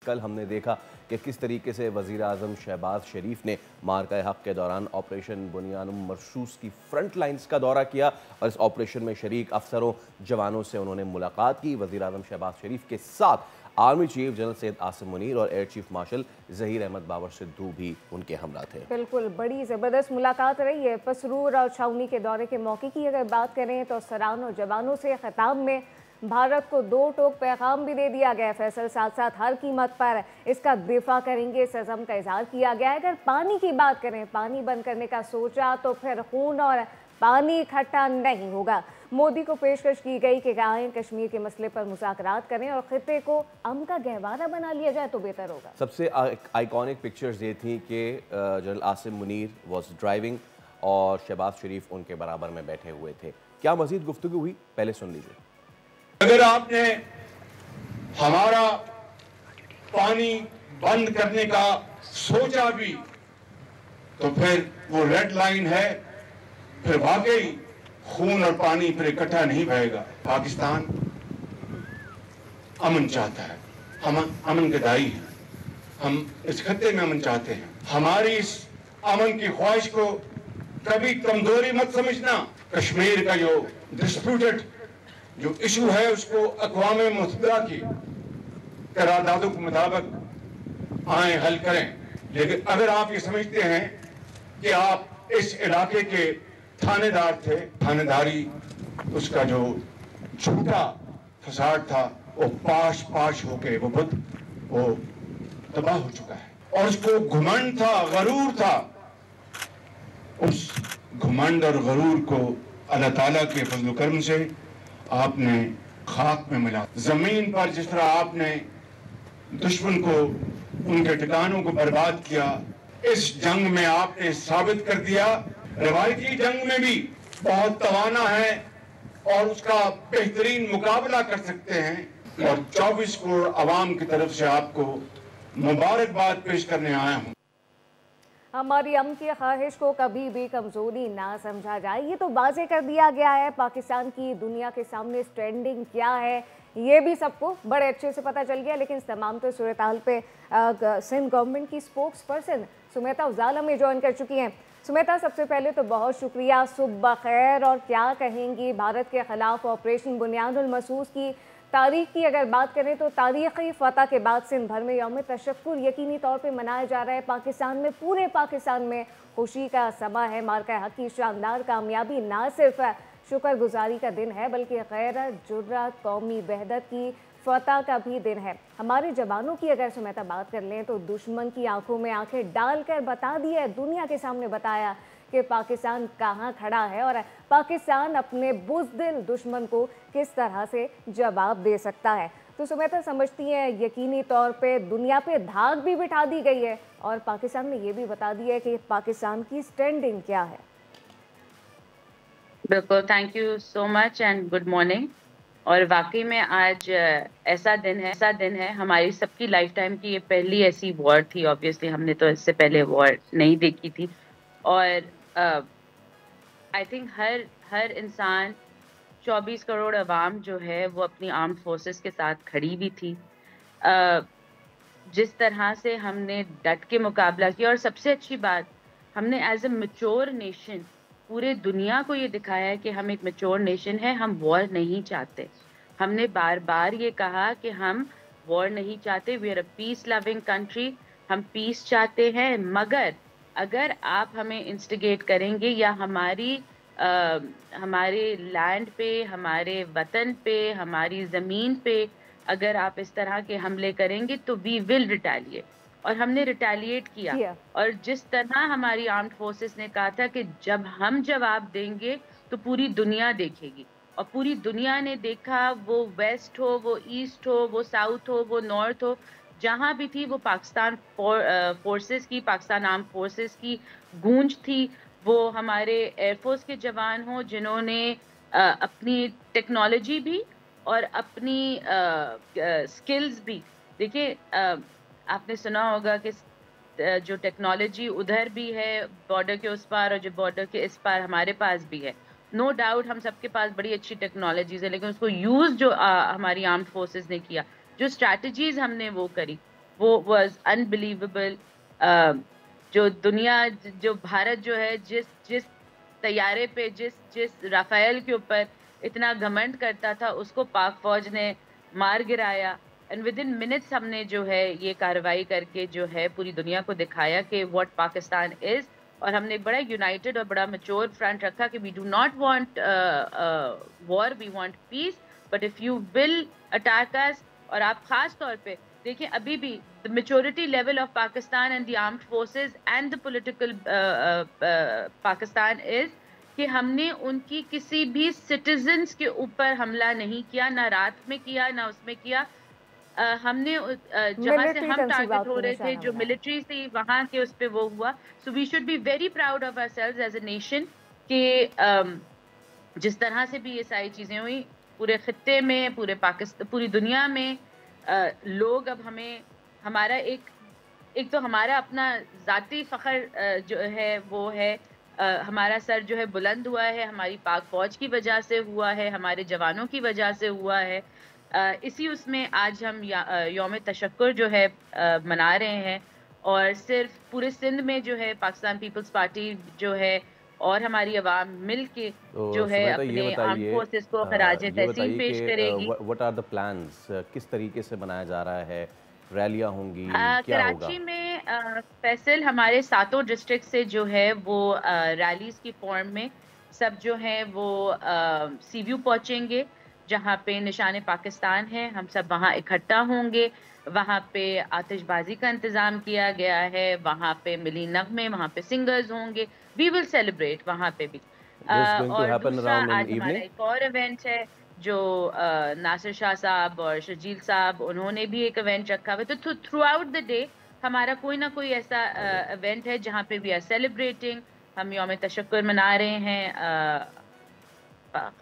कल हमने देखा कि किस तरीके से वज़ीर आज़म शहबाज शरीफ ने मार्का हक़ के दौरान ऑपरेशन बुनियानुम मरसूस की फ्रंट लाइन्स का दौरा किया और इस ऑपरेशन में शरीक अफसरों जवानों से उन्होंने मुलाकात की। वज़ीर आज़म शहबाज शरीफ के साथ army chief general Syed Asim Munir और air chief marshal Zaheer Ahmed Babar Sidhu भी उनके हमरा थे। बिल्कुल, बड़ी ज़बरदस्त मुलाकात रही है। पसरूर और छावनी के दौरे के मौके की अगर बात करें तो सरान और जवानों से खिताब में भारत को दो टोक पैगाम भी दे दिया गया है। फैसल साथ साथ हर कीमत पर इसका दिफा करेंगे, इस अज़म का इजहार किया गया है। अगर पानी की बात करें, पानी बंद करने का सोचा तो फिर खून और पानी इकट्ठा नहीं होगा। मोदी को पेशकश की गई कि आए कश्मीर के मसले पर मुज़ाकरात करें और खिते को अमन का गहवारा बना लिया जाए तो बेहतर होगा। सबसे आइकॉनिक पिक्चर्स ये थी कि general Asim Munir was driving और शहबाज शरीफ उनके बराबर में बैठे हुए थे। क्या मजीद गुफ्तगू हुई, पहले सुन लीजिए। अगर आपने हमारा पानी बंद करने का सोचा भी तो फिर वो रेड लाइन है, फिर वाकई खून और पानी फिर इकट्ठा नहीं बहेगा। पाकिस्तान अमन चाहता है, हम अमन के दाई हैं, हम इस खत्ते में अमन चाहते हैं। हमारी इस अमन की ख्वाहिश को कभी कमजोरी मत समझना। कश्मीर का जो डिस्प्यूटेड जो इशू है उसको अक़वाम मुत्तहिदा की करारदादों के मुताबिक आए हल करें। लेकिन अगर आप ये समझते हैं कि आप इस इलाके के थानेदार थे, थानेदारी उसका जो झूठा फसाद था वो पाश पाश होके वो तबाह हो चुका है और उसको घुमंड था, गरूर था। उस घुमंड और गरूर को अल्लाह ताला के फजल करम से आपने खाक में मिला। जमीन पर जिस तरह आपने दुश्मन को उनके ठिकानों को बर्बाद किया, इस जंग में आपने साबित कर दिया रवायती जंग में भी बहुत तवाना है और उसका बेहतरीन मुकाबला कर सकते हैं। और 24 करोड़ आवाम की तरफ से आपको मुबारकबाद पेश करने आया हूँ। हमारी अमन की ख्वाहिश को कभी भी कमजोरी ना समझा जाए, ये तो वाज़ेह कर दिया गया है। पाकिस्तान की दुनिया के सामने स्टैंडिंग क्या है ये भी सबको बड़े अच्छे से पता चल गया। लेकिन इस तमाम तो सूरत हाल पे सिंध गवर्नमेंट की स्पोक्स पर्सन सुमेता उजाला में ज्वाइन कर चुकी हैं। सुमेता, सबसे पहले तो बहुत शुक्रिया, सुबह खैर। और क्या कहेंगी भारत के खिलाफ ऑपरेशन बुनियानुल मरसूस की तारीख की अगर बात करें तो तारीख़ी फ़तह के बाद सिंध भर में यौम तशक्कुर यकीनी तौर पे मनाया जा रहा है। पाकिस्तान में, पूरे पाकिस्तान में खुशी का समा है। मार्का हक़ की शानदार कामयाबी ना सिर्फ शुक्रगुजारी का दिन है बल्कि गैरत, जुर्रत, कौमी वहदत की फ़तह का भी दिन है। हमारे जवानों की अगर सुमेता बात कर लें तो दुश्मन की आंखों में आंखें डालकर बता दिया, दुनिया के सामने बताया कि पाकिस्तान कहाँ खड़ा है और पाकिस्तान अपने बुज़दिल दुश्मन को किस तरह से जवाब दे सकता है। तो सुमेता समझती हैं यकीनी तौर पे दुनिया पे धाक भी बिठा दी गई है और पाकिस्तान ने ये भी बता दिया है कि पाकिस्तान की स्टैंडिंग क्या है। बिल्कुल, thank you so much and good morning. और वाकई में आज ऐसा दिन है हमारी सबकी लाइफ टाइम की ये पहली ऐसी वॉर थी। ऑब्वियसली हमने तो इससे पहले वॉर नहीं देखी थी और आई थिंक हर इंसान 24 करोड़ अवाम जो है वो अपनी आर्म्ड फोर्सेस के साथ खड़ी भी थी। जिस तरह से हमने डट के मुकाबला किया और सबसे अच्छी बात, हमने एज ए मैच्योर नेशन पूरे दुनिया को ये दिखाया है कि हम एक मैच्योर नेशन है, हम वॉर नहीं चाहते। हमने बार बार ये कहा कि हम वॉर नहीं चाहते, we are a peace loving country, हम पीस चाहते हैं। मगर अगर आप हमें इंस्टिगेट करेंगे या हमारे लैंड पे, हमारे वतन पे, हमारी ज़मीन पे अगर आप इस तरह के हमले करेंगे तो वी विल रिटेलिएट। और हमने रिटेलिएट किया और जिस तरह हमारी आर्म्ड फोर्सेस ने कहा था कि जब हम जवाब देंगे तो पूरी दुनिया देखेगी और पूरी दुनिया ने देखा। वो वेस्ट हो, वो ईस्ट हो, वो साउथ हो, वो नॉर्थ हो, जहाँ भी थी वो पाकिस्तान फोर्सेस की, पाकिस्तान आर्म फोर्सेस की गूंज थी। वो हमारे एयरफोर्स के जवान हो जिन्होंने अपनी टेक्नोलॉजी भी और अपनी स्किल्स भी, देखिए आपने सुना होगा कि जो टेक्नोलॉजी उधर भी है बॉर्डर के उस पार और जो बॉर्डर के इस पार हमारे पास भी है। नो डाउट हम सबके पास बड़ी अच्छी टेक्नोलॉजीज है, लेकिन उसको यूज़ जो हमारी आर्म्ड फोर्सेस ने किया, जो स्ट्रैटेजीज हमने वो करी, वो वाज अनबिलीवेबल। जो दुनिया, जो भारत जो है, जिस जिस तैयारे पे, जिस जिस राफेल के ऊपर इतना घमंड करता था, उसको पाक फौज ने मार गिराया। एंड विद इन मिनट्स हमने जो है ये कार्रवाई करके जो है पूरी दुनिया को दिखाया कि व्हाट पाकिस्तान इज। और हमने एक बड़ा यूनाइटेड और बड़ा मैच्योर फ्रंट रखा कि we do not want war, we want peace, but if you will attack us. और आप खास तौर पे देखिए, अभी भी the maturity level of Pakistan and the armed forces and the political Pakistan is कि हमने उनकी किसी भी सिटीजन्स के ऊपर हमला नहीं किया, ना रात में किया, ना उसमें किया। हमने जहाँ से हम टारगेट हो रहे थे, जो मिलिट्री थी, वहाँ के उस पे वो हुआ। So we should be very proud of ourselves as a nation कि जिस तरह से भी ये सारी चीज़ें हुई पूरे खित्ते में, पूरे पाकिस्तान, पूरी दुनिया में, लोग अब हमें, हमारा एक तो हमारा अपना ज़ाती फ़ख्र जो है वो है, हमारा सर जो है बुलंद हुआ है, हमारी पाक फ़ौज की वजह से हुआ है, हमारे जवानों की वजह से हुआ है। इसी उसमें आज हम यौम तशक्कुर जो है मना रहे हैं। और सिर्फ पूरे सिंध में जो है पाकिस्तान पीपल्स पार्टी जो है और हमारी आवाम मिल के जो है अपने आर्म्ड फोर्सेस को खराज तहसीन पेश करेगी। व्हाट आर द प्लान्स, किस तरीके से बनाया जा रहा है, रैलियां होंगी, क्या कराची में फैसल हमारे 7 डिस्ट्रिक्ट से जो है वो रैलीज की फॉर्म में सब जो है वो सीव्यू पहुंचेंगे, जहाँ पे निशान पाकिस्तान है। हम सब वहाँ इकट्ठा होंगे। वहाँ पे आतिशबाजी का इंतज़ाम किया गया है, वहाँ पे मिली नगमे, वहाँ पे सिंगर्स होंगे। वी विल सेलिब्रेट वहाँ पे भी। और दूसरा आज हमारा एक और इवेंट है जो नासिर शाह साहब और शजील साहब, उन्होंने भी एक इवेंट रखा हुआ है। तो थ्रू आउट द डे हमारा कोई ना कोई ऐसा इवेंट है जहाँ पे वी आर सेलिब्रेटिंग। हम यौम तशक्कुर मना रहे हैं,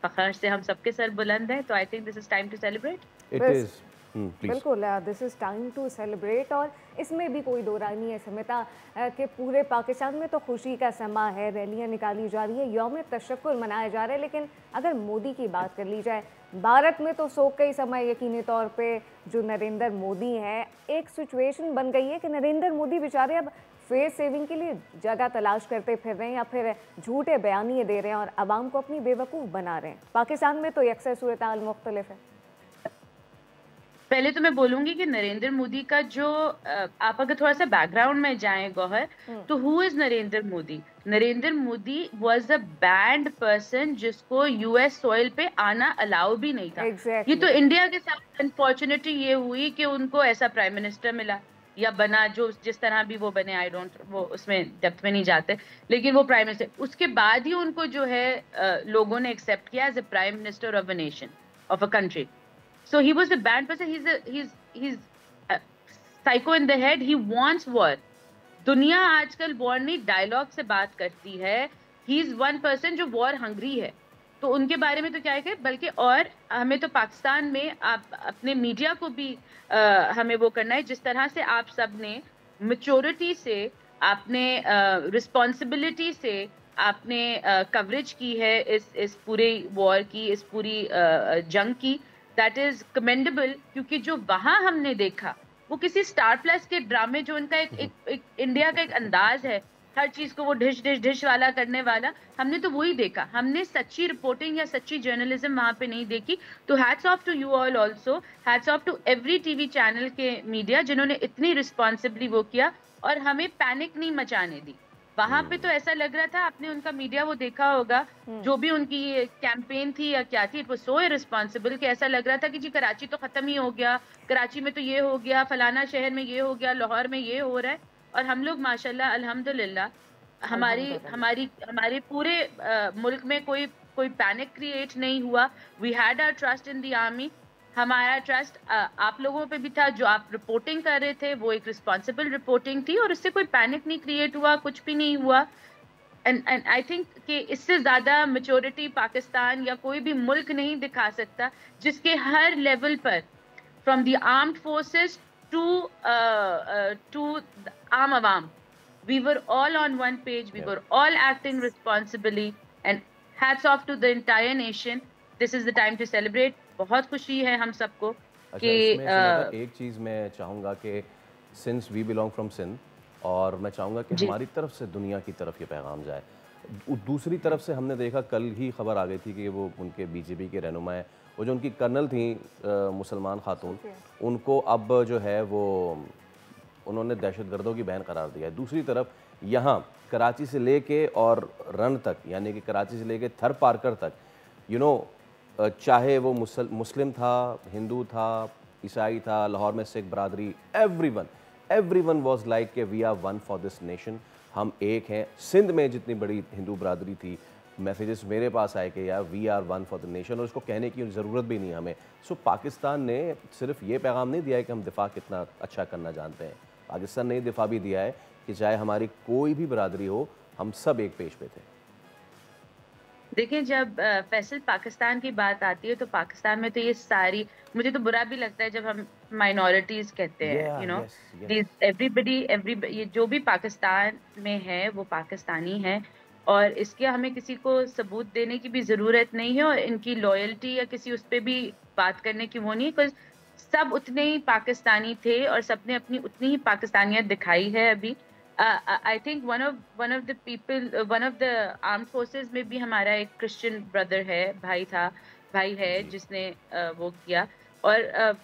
फखर से हम सबके सर बुलंद है। तो I think this is time to celebrate. It is बिल्कुल, this is time to celebrate. और इसमें भी कोई दो राय नहीं है समिता कि पूरे पाकिस्तान में तो खुशी का समा है, रैलियां निकाली जा रही है, यौम तशक्कुर मनाया जा रहा है। लेकिन अगर मोदी की बात कर ली जाए, भारत में तो शोक का ही समय यकीनी तौर पे जो नरेंद्र मोदी हैं, एक सिचुएशन बन गई है कि नरेंद्र मोदी बेचारे अब फेस सेविंग के लिए जगह तलाश करते फिर रहे हैं या फिर झूठे बयानिए दे रहे हैं और आवाम को अपनी बेवकूफ़ बना रहे हैं। पाकिस्तान में तो अक्सर सूरत हाल मुख्तलिफ है। पहले तो मैं बोलूंगी कि नरेंद्र मोदी का जो आप अगर थोड़ा सा बैकग्राउंड में जाएं गौहर, तो who is Narendra Modi? Narendra Modi was a band person जिसको यूएस सॉइल पे आना अलाउ भी नहीं था। ये तो इंडिया के साथ अनफॉर्चुनेटली ये हुई कि उनको ऐसा प्राइम मिनिस्टर मिला या बना, जो जिस तरह भी वो बने, आई डोंट, वो उसमें डेप्थ में नहीं जाते, लेकिन वो प्राइम मिनिस्टर, उसके बाद ही उनको जो है लोगों ने एक्सेप्ट किया as a prime minister of a nation, of a country. So he was a bad person. He's a psycho in the head. He wants war. दुनिया आजकल वॉर नहीं, डायलॉग से बात करती है। ही इज वन पर्सन जो war hungry है। तो उनके बारे में तो क्या है, बल्कि और हमें तो पाकिस्तान में आप अपने मीडिया को भी हमें वो करना है, जिस तरह से आप सब ने मैच्योरिटी से, आपने रिस्पॉन्सिबिलिटी से आपने कवरेज की है इस पूरे वॉर की, इस पूरी जंग की। दैट इज कमेंडेबल, क्योंकि जो वहां हमने देखा वो किसी स्टार प्लस के ड्रामे, जो उनका एक इंडिया का एक अंदाज है, हर चीज को वो डिश डिश डिश वाला करने वाला, हमने तो वही देखा। हमने सच्ची रिपोर्टिंग या सच्ची जर्नलिज्म वहां पे नहीं देखी। तो hats off to you all, also hats off to every TV channel के मीडिया जिन्होंने इतनी रिस्पॉन्सिबली वो किया और हमें पैनिक नहीं मचाने दी। वहां पे तो ऐसा लग रहा था, आपने उनका मीडिया वो देखा होगा, जो भी उनकी कैंपेन थी या क्या थी, इट वाज सो इररिस्पॉन्सिबल कि ऐसा लग रहा था कि जी कराची तो खत्म ही हो गया, कराची में तो ये हो गया, फलाना शहर में ये हो गया, लाहौर में ये हो रहा है। और हम लोग माशाल्लाह अल्हम्दुलिल्लाह हमारी पूरे मुल्क में कोई पैनिक क्रिएट नहीं हुआ। We had our trust in the army. हमारा ट्रस्ट आप लोगों पे भी था, जो आप रिपोर्टिंग कर रहे थे वो एक रिस्पॉन्सिबल रिपोर्टिंग थी और इससे कोई पैनिक नहीं क्रिएट हुआ, कुछ भी नहीं हुआ। एंड आई थिंक कि इससे ज्यादा मैच्योरिटी पाकिस्तान या कोई भी मुल्क नहीं दिखा सकता, जिसके हर लेवल पर, from the armed forces to आम आवाम, we were all on one page, we were all acting responsibly, and hats off to the entire nation. This is the time to celebrate. बहुत खुशी है हम सबको कि एक चीज़ मैं चाहूँगा कि since we belong from Sindh, और मैं चाहूँगा कि हमारी तरफ से दुनिया की तरफ ये पैगाम जाए। दूसरी तरफ से हमने देखा, कल ही खबर आ गई थी कि वो उनके बीजेपी के रहनुमा हैं, वो जो उनकी कर्नल थी मुसलमान खातून, उनको अब जो है वो उन्होंने दहशतगर्दों की बहन करार दिया है। दूसरी तरफ यहाँ कराची से लेके और रन तक, यानी कि कराची से लेके थर पारकर तक, चाहे वो मुस्लिम था, हिंदू था, ईसाई था, लाहौर में सिख बरादरी, एवरीवन वाज लाइक कि we are one for this nation, हम एक हैं। सिंध में जितनी बड़ी हिंदू बरादरी थी, मैसेजेस मेरे पास आए कि यार we are one for the nation, और उसको कहने की ज़रूरत भी नहीं हमें। सो पाकिस्तान ने सिर्फ ये पैगाम नहीं दिया है कि हम दिफा कितना अच्छा करना जानते हैं, पाकिस्तान ने दिफा भी दिया है कि चाहे हमारी कोई भी बरादरी हो, हम सब एक पेज पे थे। देखिए, जब फैसल पाकिस्तान की बात आती है तो पाकिस्तान में तो ये सारी, मुझे तो बुरा भी लगता है जब हम माइनॉरिटीज कहते हैं, एवरीबडी ये जो भी पाकिस्तान में है वो पाकिस्तानी है, और इसके हमें किसी को सबूत देने की भी ज़रूरत नहीं है, और इनकी लॉयल्टी या किसी उस पर भी बात करने की वो नहीं, बिकॉज सब उतने ही पाकिस्तानी थे और सबने अपनी उतनी ही पाकिस्तानियत दिखाई है। अभी I think one of the people, one of the armed forces में भी हमारा एक क्रिश्चियन ब्रदर है, भाई है जिसने वो किया। और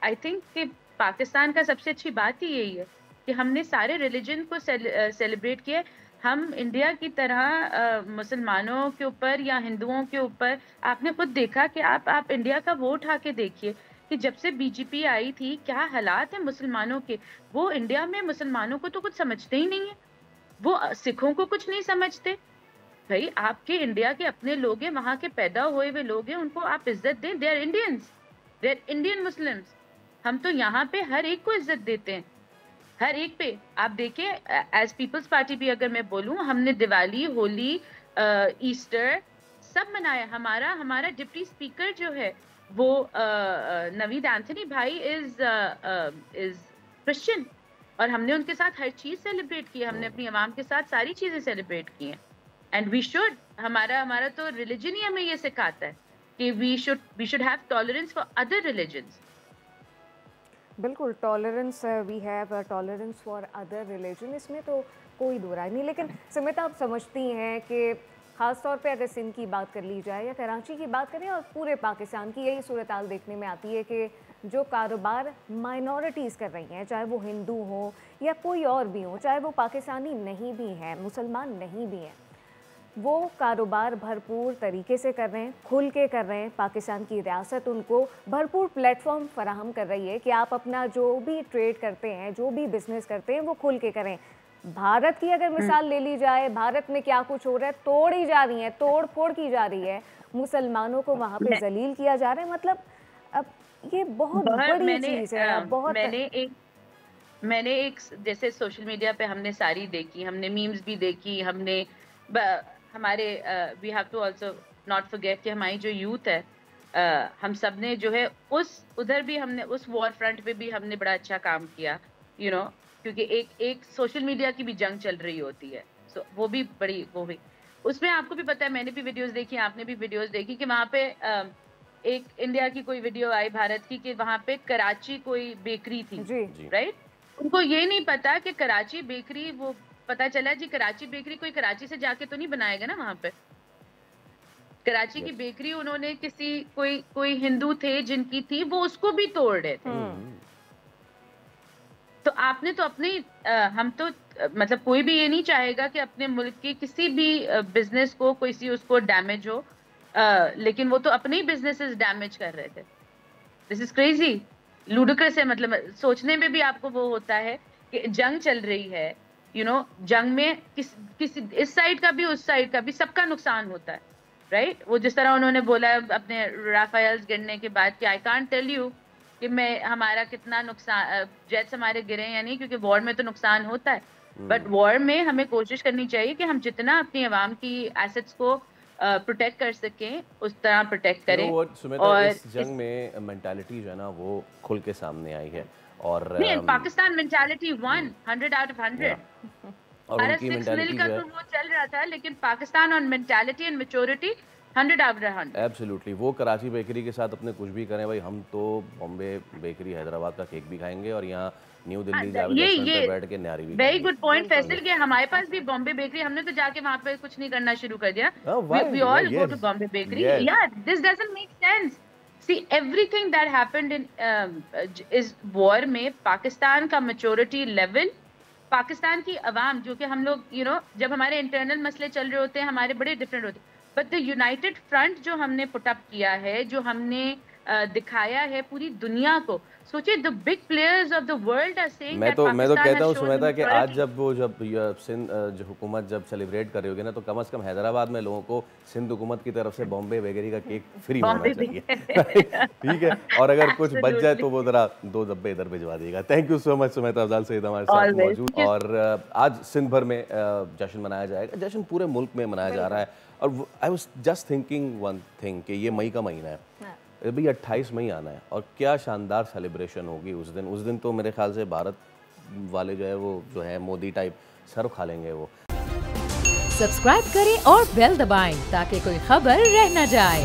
आई थिंक कि पाकिस्तान का सबसे अच्छी बात ही यही है कि हमने सारे रिलीजन को सेलिब्रेट किया। हम इंडिया की तरह मुसलमानों के ऊपर या हिंदुओं के ऊपर, आपने खुद देखा कि आप इंडिया का वो उठा के देखिए कि जब से बीजेपी आई थी क्या हालात है मुसलमानों के। वो इंडिया में मुसलमानों को तो कुछ समझते ही नहीं है, वो सिखों को कुछ नहीं समझते। भाई आपके इंडिया के अपने लोग हैं, वहां के पैदा हुए हुए लोग हैं, उनको आप इज्जत दें। They are Indians, they are Indian Muslims. हम तो यहाँ पे हर एक को इज्जत देते हैं, हर एक पे। आप देखिए, एज पीपल्स पार्टी भी अगर मैं बोलूं, हमने दिवाली, होली, ईस्टर सब मनाया। हमारा डिप्टी स्पीकर जो है वो नवीद एंथनी भाई इज क्रिश्चियन, और हमने उनके साथ हर चीज सेलिब्रेट की, हमने अपनी आवाम के साथ सारी चीजें सेलिब्रेट की हैं। एंड वी शुड, हमारा तो रिलीजन ही हमें ये सिखाता है कि we should have tolerance for other religions. बिल्कुल, tolerance, we have tolerance for other religion, इसमें तो कोई दो राय नहीं। लेकिन सुमिता, आप समझती हैं कि ख़ास तौर पे अगर सिंध की बात कर ली जाए या कराची की बात करें और पूरे पाकिस्तान की, यही सूरत हाल देखने में आती है कि जो कारोबार माइनॉरिटीज़ कर रही हैं, चाहे वो हिंदू हो या कोई और भी हो, चाहे वो पाकिस्तानी नहीं भी हैं, मुसलमान नहीं भी हैं, वो कारोबार भरपूर तरीके से कर रहे हैं, खुल के कर रहे हैं। पाकिस्तान की रियासत उनको भरपूर प्लेटफॉर्म फराहम कर रही है कि आप अपना जो भी ट्रेड करते हैं, जो भी बिजनेस करते हैं, वो खुल के करें। भारत की अगर मिसाल ले ली जाए, भारत में क्या कुछ हो रहा है, तोड़ ही जा रही है, तोड़ फोड़ की जा रही है, मुसलमानों को वहाँ पे जलील किया जा रहा है। मतलब अब ये बहुत बड़ी चीज है। बहुत मैंने एक जैसे सोशल मीडिया पे हमने सारी देखी, हमने मीम्स भी देखी, हमने हमारे we have to also not forget कि हमारी जो यूथ है, हम सब ने जो है उधर भी हमने उस वॉर फ्रंट पे भी हमने बड़ा अच्छा काम किया, क्योंकि एक सोशल मीडिया की भी जंग चल रही होती है। सो वो भी उसमें आपको भी पता है, मैंने भी वीडियोस देखी, आपने भी वीडियोस देखी कि वहाँ पे एक इंडिया की कोई वीडियो आई भारत की कि वहाँ पे कराची कोई बेकरी थी, राइट? उनको ये नहीं पता कि कराची बेकरी, वो पता चला जी कराची बेकरी कोई कराची से जाके तो नहीं बनाएगा ना वहाँ पे। कराची की बेकरी उन्होंने कोई हिंदू थे जिनकी थी, वो उसको भी तोड़ रहे थे। तो आपने तो अपने हम तो मतलब कोई भी ये नहीं चाहेगा कि अपने मुल्क के किसी भी बिजनेस को उसको डैमेज हो, लेकिन वो तो अपने ही बिजनेसेस डैमेज कर रहे थे। दिस इज क्रेजी, लूडिकस है। मतलब सोचने में भी आपको वो होता है कि जंग चल रही है, जंग में किसी इस साइड का भी उस साइड का भी सबका नुकसान होता है, राइट? वो जिस तरह उन्होंने बोला अपने राफेल्स गिरने के बाद कि आई कांट टेल यू कि हमारा कितना नुकसान, जेट्स हमारे गिरे या नहीं, क्योंकि वॉर में तो नुकसान होता है, बट वॉर में हमें कोशिश करनी चाहिए कि हम जितना अपनी आवाम की एसेट्स को प्रोटेक्ट कर सकें उस तरह प्रोटेक्ट करें। और इस जंग में मेंटालिटी जो है ना वो खुल के सामने आई है। और Pakistan mentality 100 out of 100। Bharat 6 मिल का तो वो चल रहा था, लेकिन Pakistan on mentality and maturity 100 out of 100। Absolutely. वो कराची बेकरी के साथ अपने कुछ भी करें भाई, हम तो बॉम्बे बेकरी हैदराबाद का केक भी खाएंगे और यहाँ न्यू दिल्ली जावेद रेस्टोरेंट पे बैठ के न्यारी भी। वेरी गुड पॉइंट फैसल के हमारे पास भी बॉम्बे बेकरी, हमने तो जाके वहाँ पे कुछ नहीं करना शुरू कर दिया। We all go to Bombay bakery. या this doesn't make sense. See everything that happened in इस वॉर में पाकिस्तान का मैच्योरिटी लेवल, पाकिस्तान की अवाम, जो कि हम लोग जब हमारे इंटरनल मसले चल रहे होते हैं हमारे बड़े डिफरेंट होते हैं, बट द यूनाइटेड फ्रंट जो हमने पुट अप किया है, जो हमने दिखाया है पूरी दुनिया को, सोचिए the big players of the world are saying मैं तो कहता हूँ सुमेता कि आज जब सिंध जो हुकूमत जब सेलिब्रेट कर रही होगी ना, तो कम से कम हैदराबाद में लोगों को सिंध हुकूमत की तरफ से बॉम्बे बेकरी का केक फ्री होना चाहिए। ठीक है, और अगर कुछ बच जाए तो वो जरा 2 डब्बे इधर भिजवा देगा। Thank you so much Sumeta Afzal Saeed हमारे साथ मौजूद। और आज सिंध भर में जश्न मनाया जाएगा, जश्न पूरे मुल्क में मनाया जा रहा है। और I was just thinking one thing कि ये मई का महीना है, अभी 28 मई आना है, और क्या शानदार सेलिब्रेशन होगी उस दिन तो मेरे ख्याल से भारत वाले जो है मोदी टाइप सर्व खा लेंगे वो। सब्सक्राइब करें और बेल दबाएं ताकि कोई खबर रह न जाए।